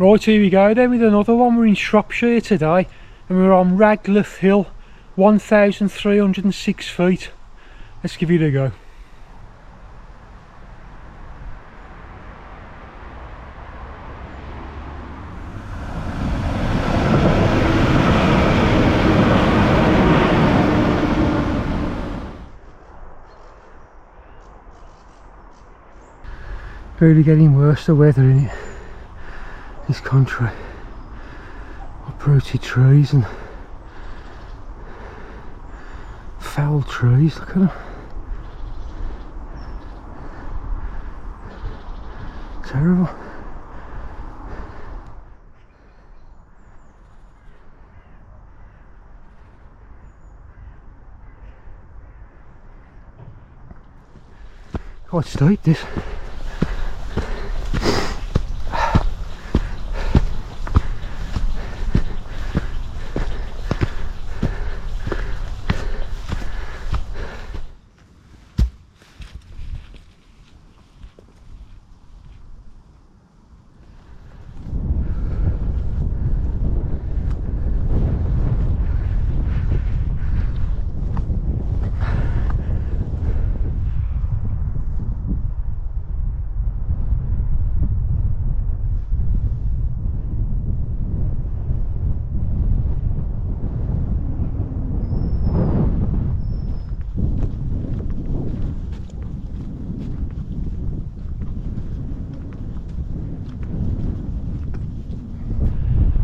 Right, here we go then with another one. We're in Shropshire today and we're on Ragleth Hill, 1,306 feet. Let's give it a go. Really getting worse, the weather in it. This country, uprooted trees and foul trees, look at them. Terrible. Quite steep this.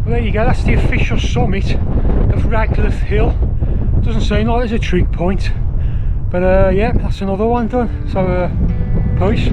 Well, there you go, that's the official summit of Ragleth Hill. Doesn't seem like there's a trig point, but yeah, that's another one done. So peace.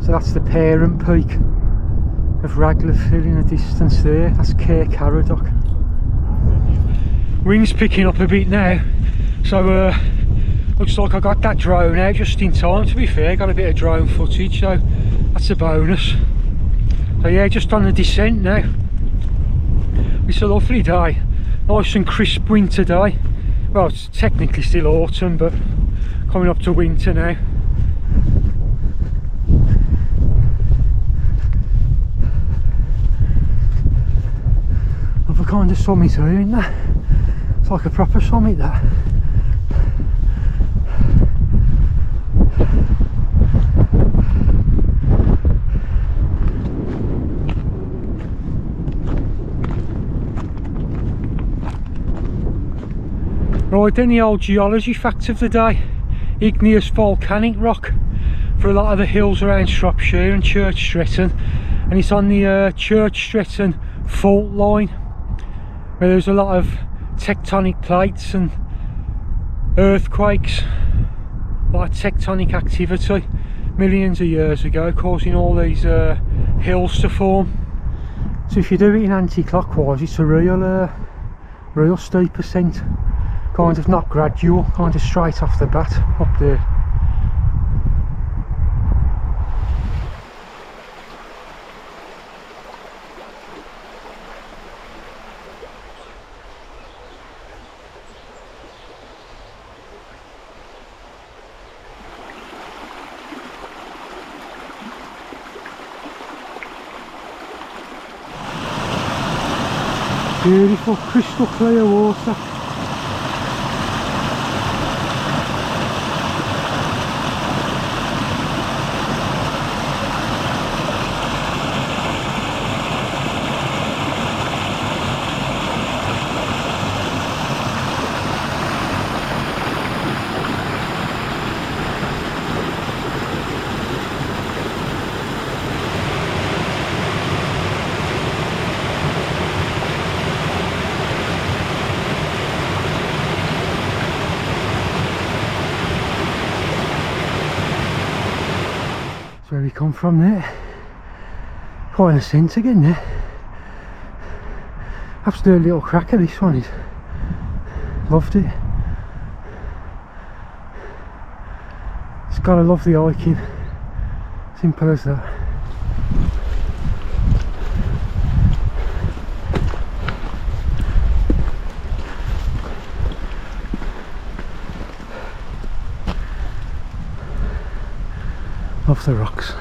So that's the parent peak of Ragleth Hill in the distance there. That's Caer, Caradoc. Wind's picking up a bit now, so looks like I got that drone out just in time, to be fair. Got a bit of drone footage, so that's a bonus. So yeah, just on the descent now. It's a lovely day, nice and crisp winter day. Well, it's technically still autumn, but coming up to winter now. Love a kind of summit here, isn't that? It's like a proper summit, that. Right then, the old geology fact of the day: igneous volcanic rock for a lot of the hills around Shropshire and Church Stretton, and it's on the Church Stretton fault line, where there's a lot of tectonic plates and earthquakes, a lot of tectonic activity millions of years ago, causing all these hills to form. So if you do it in anti-clockwise, it's a real steep ascent. Kind of not gradual, kind of straight off the bat up there. Beautiful, crystal clear water. Where we come from there. Quite an ascent again there. Absolute little cracker this one is. Loved it. It's got a lovely hiking. Simple as that. Love the rocks.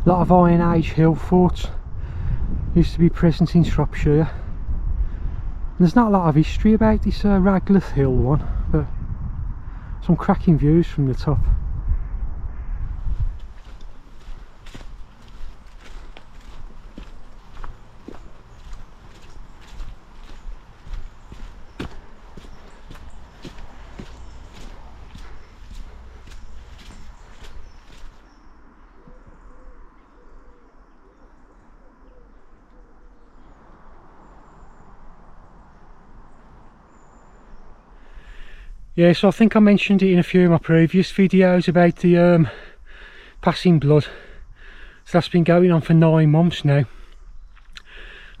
A lot of Iron Age hill forts used to be present in Shropshire. And there's not a lot of history about this Ragleth Hill one, but some cracking views from the top. Yeah, so I think I mentioned it in a few of my previous videos about the passing blood. So that's been going on for 9 months now.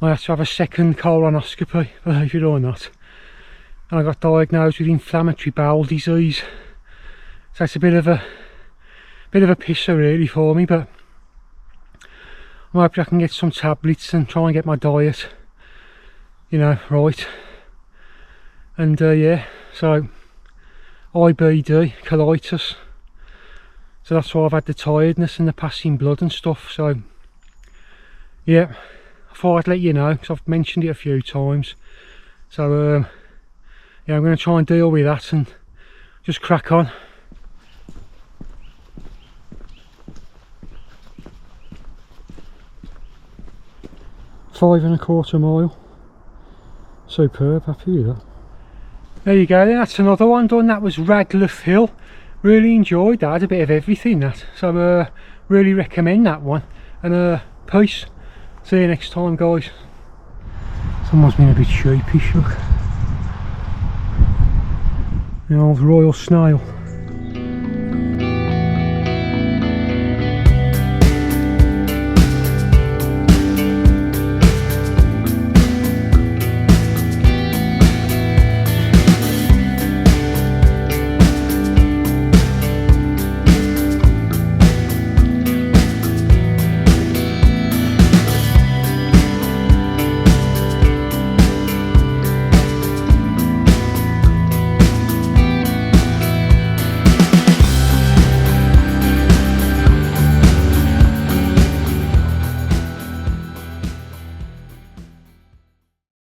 I had to have a second colonoscopy, believe it or not. And I got diagnosed with inflammatory bowel disease. So it's a bit of a pisser really for me, but I'm hoping I can get some tablets and try and get my diet, you know, right. And yeah, so IBD, colitis, so that's why I've had the tiredness and the passing blood and stuff. So yeah, I thought I'd let you know because I've mentioned it a few times. So yeah, I'm going to try and deal with that and just crack on. Five and a quarter mile. Superb, happy with that. There you go then, that's another one done. That was Ragleth Hill. Really enjoyed that, had a bit of everything that. So really recommend that one. And peace. See you next time guys. Someone's been a bit sheepish, look. The old royal snail.